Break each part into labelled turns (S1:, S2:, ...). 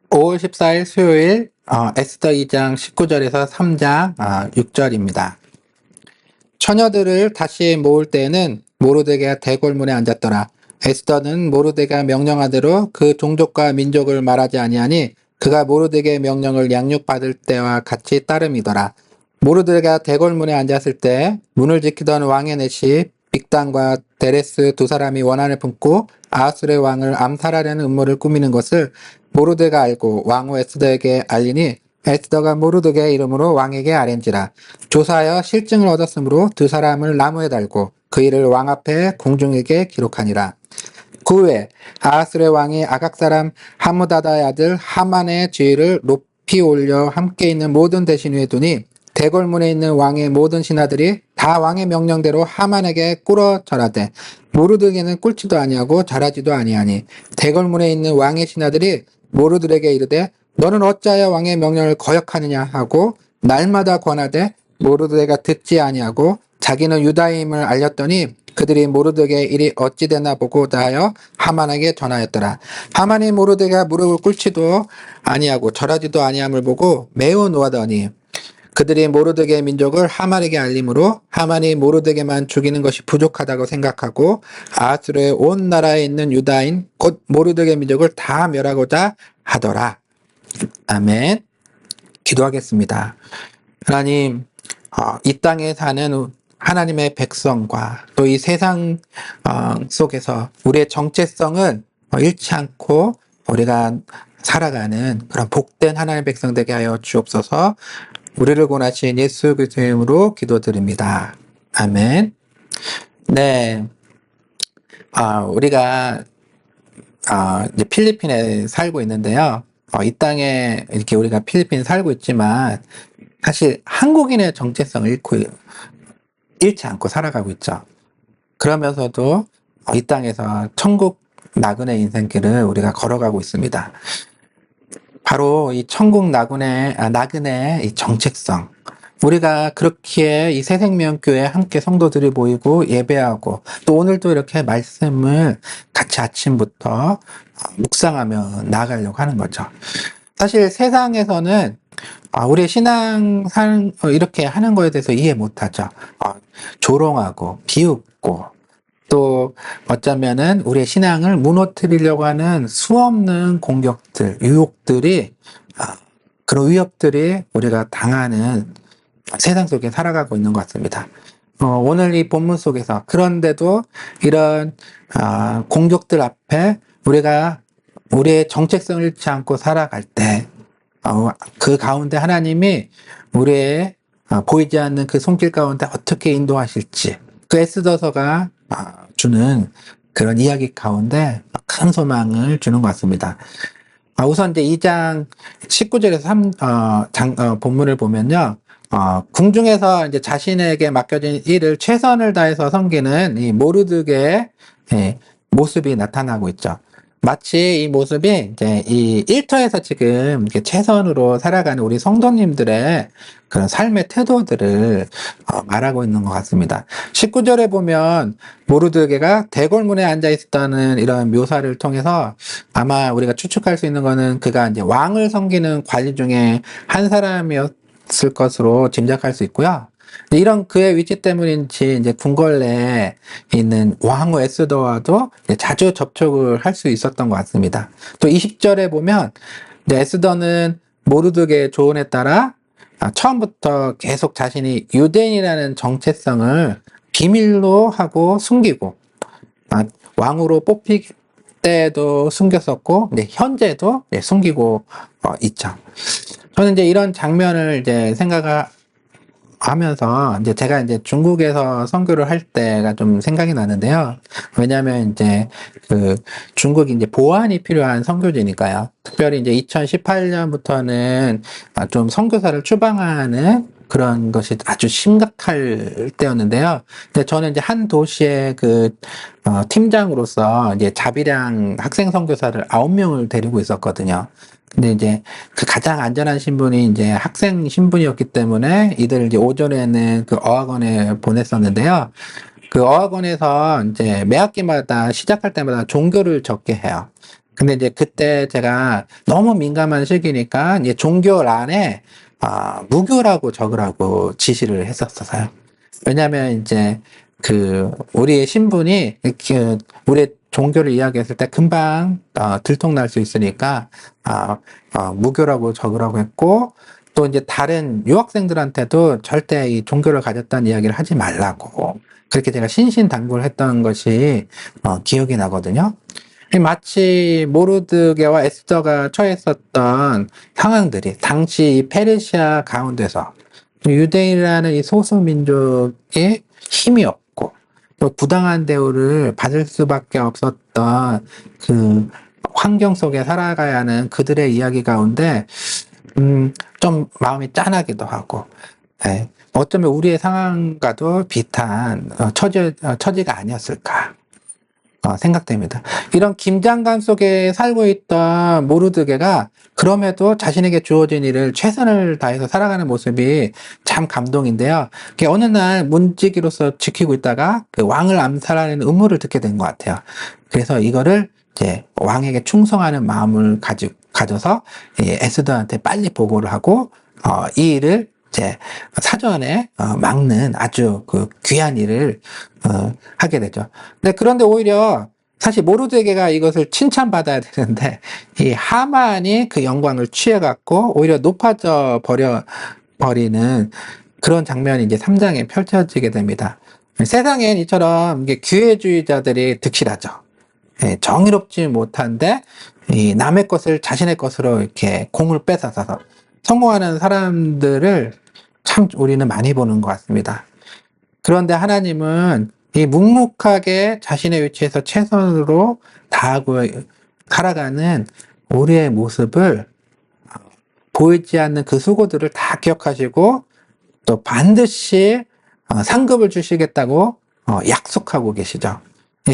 S1: 5월 14일 수요일 에스더 2장 19절에서 3장 6절입니다. 처녀들을 다시 모을 때에는 모르드게가 대궐문에 앉았더라. 에스더는 모르드게가 명령한 대로 그 종족과 민족을 말하지 아니하니 그가 모르드게의 명령을 양육받을 때와 같이 따름이더라. 모르드게가 대궐문에 앉았을 때 문을 지키던 왕의 넷이 빅단과 데레스 두 사람이 원한을 품고 아하술의 왕을 암살하려는 음모를 꾸미는 것을 모르드게가 알고 왕후 에스더에게 알리니 에스더가 모르드게의 이름으로 왕에게 아뢰니라. 조사하여 실증을 얻었으므로 두 사람을 나무에 달고 그 일을 왕 앞에 공중에게 기록하니라. 그 후에 아하술의 왕이 아각 사람 하무다다의 아들 하만의 지위를 높이 올려 함께 있는 모든 대신 위에 두니 대궐문에 있는 왕의 모든 신하들이 다 왕의 명령대로 하만에게 꿇어 절하되 모르드게는 꿇지도 아니하고 절하지도 아니하니 대궐문에 있는 왕의 신하들이 모르드게에게 이르되 너는 어찌하여 왕의 명령을 거역하느냐 하고 날마다 권하되 모르드게가 듣지 아니하고 자기는 유다임을 알렸더니 그들이 모르드게의 일이 어찌 되나 보고자 하여 하만에게 전하였더라. 하만이 모르드게가 무릎을 꿇지도 아니하고 절하지도 아니함을 보고 매우 노하더니 그들이 모르드게의 민족을 하만에게 알림으로 하만이 모르드게만 죽이는 것이 부족하다고 생각하고 아하술의 온 나라에 있는 유다인 곧 모르드게 민족을 다 멸하고자 하더라. 아멘. 기도하겠습니다. 하나님, 이 땅에 사는 하나님의 백성과 또 이 세상 속에서 우리의 정체성을 잃지 않고 우리가 살아가는 그런 복된 하나님의 백성 되게 하여 주옵소서. 우리를 구원하신 예수 그리스도의 이름으로 기도드립니다. 아멘. 네. 우리가 이제 필리핀에 살고 있는데요. 이 땅에 이렇게 우리가 필리핀에 살고 있지만 사실 한국인의 정체성을 잃지 않고 살아가고 있죠. 그러면서도 이 땅에서 천국 나그네 인생길을 우리가 걸어가고 있습니다. 바로 이 천국 나그네의 이 정체성. 우리가 그렇게 이 새생명교회 함께 성도들이 모이고 예배하고 또 오늘도 이렇게 말씀을 같이 아침부터 묵상하며 나아가려고 하는 거죠. 사실 세상에서는 우리의 신앙 이렇게 하는 거에 대해서 이해 못하죠. 조롱하고 비웃고 또 어쩌면은 우리의 신앙을 무너뜨리려고 하는 수없는 공격들, 유혹들이 그런 위협들이 우리가 당하는 세상 속에 살아가고 있는 것 같습니다. 오늘 이 본문 속에서 그런데도 이런 공격들 앞에 우리가 우리의 정체성을 잃지 않고 살아갈 때 그 가운데 하나님이 우리의 보이지 않는 그 손길 가운데 어떻게 인도하실지 그 에스더서가 주는 그런 이야기 가운데 큰 소망을 주는 것 같습니다. 우선 이제 2장 19절에서 본문을 보면요. 궁중에서 이제 자신에게 맡겨진 일을 최선을 다해서 섬기는 이 모르드게의 모습이 나타나고 있죠. 마치 이 모습이 이제 이 일터에서 지금 이렇게 최선으로 살아가는 우리 성도님들의 그런 삶의 태도들을 말하고 있는 것 같습니다. 19절에 보면 모르드게가 대궐문에 앉아 있었다는 이런 묘사를 통해서 아마 우리가 추측할 수 있는 거는 그가 이제 왕을 섬기는 관리 중에 한 사람이었을 것으로 짐작할 수 있고요. 이런 그의 위치 때문인지 이제 궁궐내에 있는 왕후 에스더와도 자주 접촉을 할 수 있었던 것 같습니다. 또 20절에 보면 에스더는 모르드게의 조언에 따라 처음부터 계속 자신이 유대인이라는 정체성을 비밀로 하고 숨기고 왕으로 뽑힐 때도 숨겼었고 현재도 숨기고 있죠. 저는 이제 이런 장면을 이제 하면서 이제 제가 이제 중국에서 선교를 할 때가 좀 생각이 나는데요. 왜냐하면 이제 그 중국이 이제 보안이 필요한 선교지니까요. 특별히 이제 2018년부터는 좀 선교사를 추방하는 그런 것이 아주 심각할 때였는데요. 근데 저는 이제 한 도시의 팀장으로서 이제 자비량 학생 선교사를 9명을 데리고 있었거든요. 근데 이제 그 가장 안전한 신분이 이제 학생 신분이었기 때문에 이들을 이제 오전에는 그 어학원에 보냈었는데요. 그 어학원에서 이제 매 학기마다 시작할 때마다 종교를 적게 해요. 근데 이제 그때 제가 너무 민감한 시기니까 이제 종교란에 무교라고 적으라고 지시를 했었어요. 왜냐면 이제 우리의 신분이 우리의 종교를 이야기했을 때 금방 들통날 수 있으니까 무교라고 적으라고 했고, 또 이제 다른 유학생들한테도 절대 이 종교를 가졌다는 이야기를 하지 말라고 그렇게 제가 신신당부를 했던 것이 기억이 나거든요. 마치 모르드게와 에스더가 처했었던 상황들이 당시 이 페르시아 가운데서 유대인이라는 이 소수민족의 힘이 없고 또 부당한 대우를 받을 수밖에 없었던 그 환경 속에 살아가야 하는 그들의 이야기 가운데 좀 마음이 짠하기도 하고, 네. 어쩌면 우리의 상황과도 비슷한 처지가 아니었을까 생각됩니다. 이런 김장관 속에 살고 있던 모르드게가 그럼에도 자신에게 주어진 일을 최선을 다해서 살아가는 모습이 참 감동인데요. 어느 날 문지기로서 지키고 있다가 그 왕을 암살하는 음모를 듣게 된 것 같아요. 그래서 이거를 이제 왕에게 충성하는 마음을 가져서 에스더한테 빨리 보고를 하고 이 일을 이제 사전에 막는 아주 그 귀한 일을 하게 되죠. 그런데 오히려 사실 모르드게가 이것을 칭찬받아야 되는데 이 하만이 그 영광을 취해갖고 오히려 높아져 버리는 그런 장면이 이제 3장에 펼쳐지게 됩니다. 세상엔 이처럼 기회주의자들이 득실하죠. 정의롭지 못한데 이 남의 것을 자신의 것으로 이렇게 공을 뺏어서 성공하는 사람들을 참 우리는 많이 보는 것 같습니다. 그런데 하나님은 이 묵묵하게 자신의 위치에서 최선으로 다하고 살아가는 우리의 모습을 보이지 않는 그 수고들을 다 기억하시고 또 반드시 상급을 주시겠다고 약속하고 계시죠.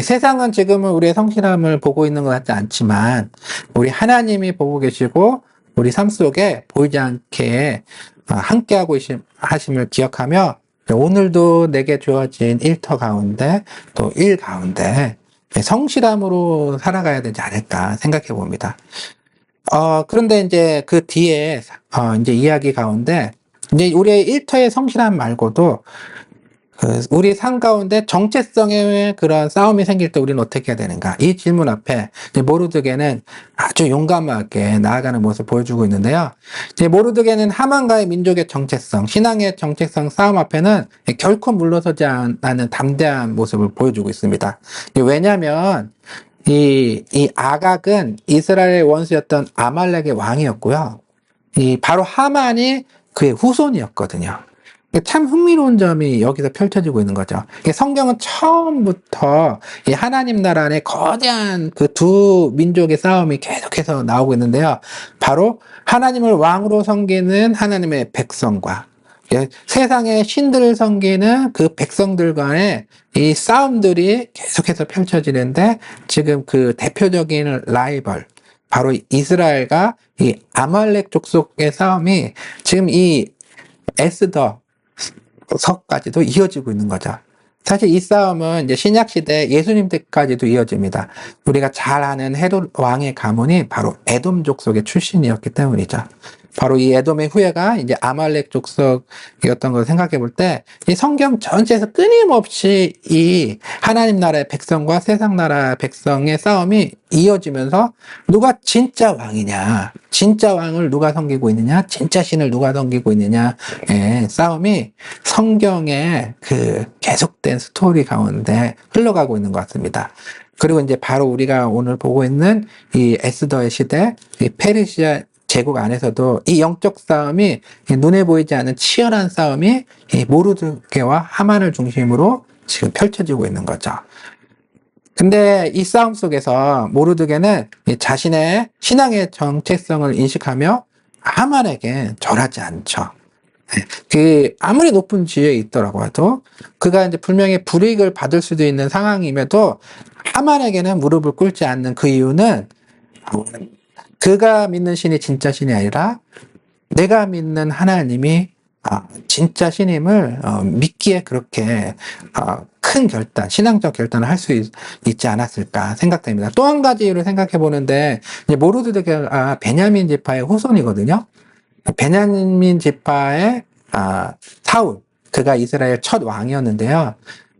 S1: 세상은 지금은 우리의 성실함을 보고 있는 것 같지 않지만 우리 하나님이 보고 계시고 우리 삶 속에 보이지 않게 함께하고 하심을 기억하며 오늘도 내게 주어진 일터 가운데 또 일 가운데 성실함으로 살아가야 되지 않을까 생각해 봅니다. 그런데 이제 그 뒤에 이제 이야기 가운데 이제 우리의 일터의 성실함 말고도 우리 삶 가운데 정체성의 그런 싸움이 생길 때 우리는 어떻게 해야 되는가? 이 질문 앞에 모르드게는 아주 용감하게 나아가는 모습을 보여주고 있는데요. 모르드게는 하만과의 민족의 정체성, 신앙의 정체성 싸움 앞에는 결코 물러서지 않는 담대한 모습을 보여주고 있습니다. 왜냐하면 이 아각은 이스라엘의 원수였던 아말렉의 왕이었고요. 바로 하만이 그의 후손이었거든요. 참 흥미로운 점이 여기서 펼쳐지고 있는 거죠. 성경은 처음부터 이 하나님 나라 안에 거대한 그 두 민족의 싸움이 계속해서 나오고 있는데요. 바로 하나님을 왕으로 섬기는 하나님의 백성과 세상의 신들을 섬기는 그 백성들 간의 이 싸움들이 계속해서 펼쳐지는데 지금 그 대표적인 라이벌, 바로 이스라엘과 이 아말렉 족속의 싸움이 지금 이 에스더 서까지도 이어지고 있는 거죠. 사실 이 싸움은 이제 신약시대 예수님 때까지도 이어집니다. 우리가 잘 아는 헤롯 왕의 가문이 바로 에돔 족속의 출신이었기 때문이죠. 바로 이 에돔의 후예가 이제 아말렉 족속이었던 걸 생각해 볼 때, 이 성경 전체에서 끊임없이 이 하나님 나라의 백성과 세상 나라의 백성의 싸움이 이어지면서 누가 진짜 왕이냐, 진짜 왕을 누가 섬기고 있느냐, 진짜 신을 누가 섬기고 있느냐의 싸움이 성경의 그 계속된 스토리 가운데 흘러가고 있는 것 같습니다. 그리고 이제 바로 우리가 오늘 보고 있는 이 에스더의 시대, 이 페르시아 제국 안에서도 이 영적 싸움이 눈에 보이지 않는 치열한 싸움이 이 모르드게와 하만을 중심으로 지금 펼쳐지고 있는 거죠. 근데 이 싸움 속에서 모르드게는 자신의 신앙의 정체성을 인식하며 하만에게 절하지 않죠. 그 아무리 높은 지위에 있더라고 해도 그가 이제 분명히 불이익을 받을 수도 있는 상황임에도 하만에게는 무릎을 꿇지 않는 그 이유는 그가 믿는 신이 진짜 신이 아니라 내가 믿는 하나님이 진짜 신임을 믿기에 그렇게 큰 결단, 신앙적 결단을 할 수 있지 않았을까 생각됩니다. 또 한 가지를 생각해 보는데, 이제 모르드게가 베냐민 지파의 후손이거든요. 베냐민 지파의 사울, 그가 이스라엘 첫 왕이었는데요.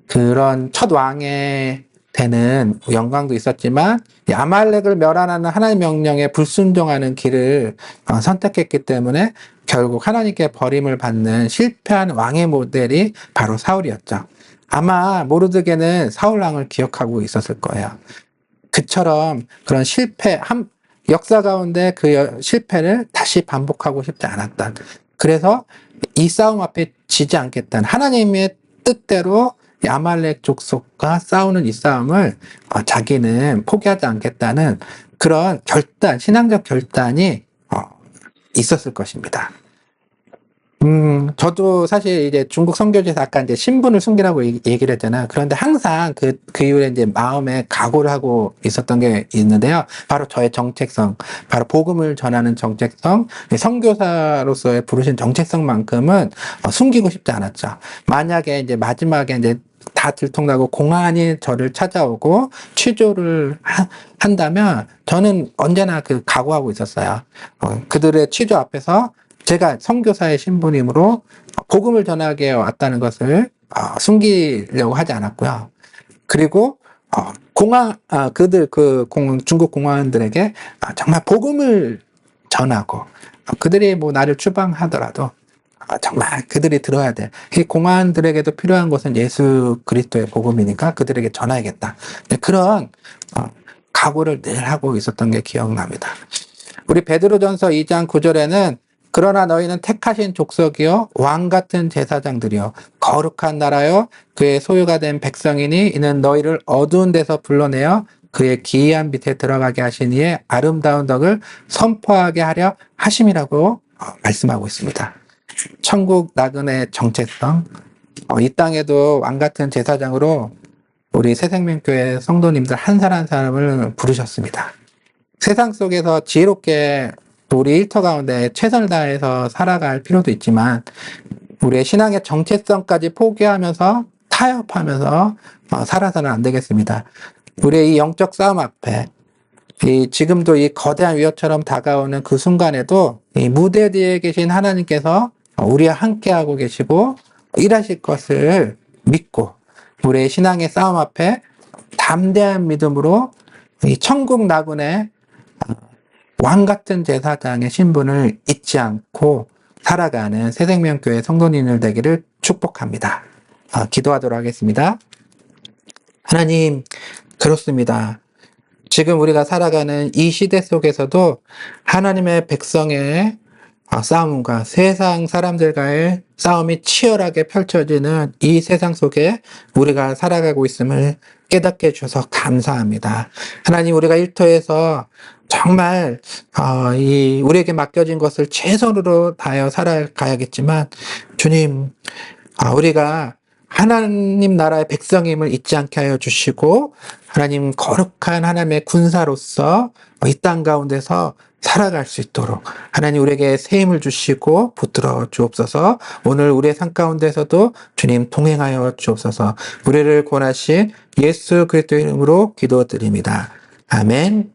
S1: 그런 첫 왕의 되는 영광도 있었지만 이 아말렉을 멸하는 하나님의 명령에 불순종하는 길을 선택했기 때문에 결국 하나님께 버림을 받는 실패한 왕의 모델이 바로 사울이었죠. 아마 모르드게는 사울 왕을 기억하고 있었을 거예요. 그처럼 그런 역사 가운데 그 실패를 다시 반복하고 싶지 않았다. 그래서 이 싸움 앞에 지지 않겠다는 하나님의 뜻대로 아말렉 족속과 싸우는 이 싸움을 자기는 포기하지 않겠다는 그런 결단, 신앙적 결단이 있었을 것입니다. 저도 사실 이제 중국 선교지에서 아까 이제 신분을 숨기라고 얘기를 했잖아요. 그런데 항상 그 이후에 이제 마음에 각오를 하고 있었던 게 있는데요. 바로 저의 정체성, 바로 복음을 전하는 정체성, 선교사로서의 부르신 정체성만큼은 숨기고 싶지 않았죠. 만약에 이제 마지막에 이제 다 들통나고 공안이 저를 찾아오고 취조를 한다면 저는 언제나 그 각오하고 있었어요. 그들의 취조 앞에서 제가 선교사의 신분이므로 복음을 전하게 왔다는 것을 숨기려고 하지 않았고요. 그리고 중국 공안들에게 정말 복음을 전하고 그들이 뭐 나를 추방하더라도 정말 그들이 들어야 돼. 이 공안들에게도 필요한 것은 예수 그리스도의 복음이니까 그들에게 전해야겠다. 그런 각오를 늘 하고 있었던 게 기억납니다. 우리 베드로전서 2장 9절에는 그러나 너희는 택하신 족속이요 왕 같은 제사장들이요 거룩한 나라요 그의 소유가 된 백성이니 이는 너희를 어두운 데서 불러내어 그의 기이한 밑에 들어가게 하시니에 아름다운 덕을 선포하게 하려 하심이라고 말씀하고 있습니다. 천국 나그네 정체성, 이 땅에도 왕 같은 제사장으로 우리 새생명교회 성도님들 한 사람 한 사람을 부르셨습니다. 세상 속에서 지혜롭게 우리 일터 가운데 최선을 다해서 살아갈 필요도 있지만 우리의 신앙의 정체성까지 포기하면서 타협하면서 살아서는 안 되겠습니다. 우리의 이 영적 싸움 앞에 지금도 이 거대한 위협처럼 다가오는 그 순간에도 이 무대 뒤에 계신 하나님께서 우리와 함께하고 계시고 일하실 것을 믿고 우리의 신앙의 싸움 앞에 담대한 믿음으로 이 천국 나그네 왕 같은 제사장의 신분을 잊지 않고 살아가는 새생명교회 성도님들 되기를 축복합니다. 기도하도록 하겠습니다. 하나님, 그렇습니다. 지금 우리가 살아가는 이 시대 속에서도 하나님의 백성의 싸움과 세상 사람들과의 싸움이 치열하게 펼쳐지는 이 세상 속에 우리가 살아가고 있음을 깨닫게 해주셔서 감사합니다. 하나님, 우리가 일터에서 정말 우리에게 맡겨진 것을 최선으로 다하여 살아가야겠지만 주님, 우리가 하나님 나라의 백성임을 잊지 않게 하여 주시고 하나님 거룩한 하나님의 군사로서 이 땅 가운데서 살아갈 수 있도록 하나님 우리에게 새 힘을 주시고 붙들어 주옵소서. 오늘 우리의 삶 가운데서도 주님 동행하여 주옵소서. 우리를 구원하신 예수 그리스도의 이름으로 기도드립니다. 아멘.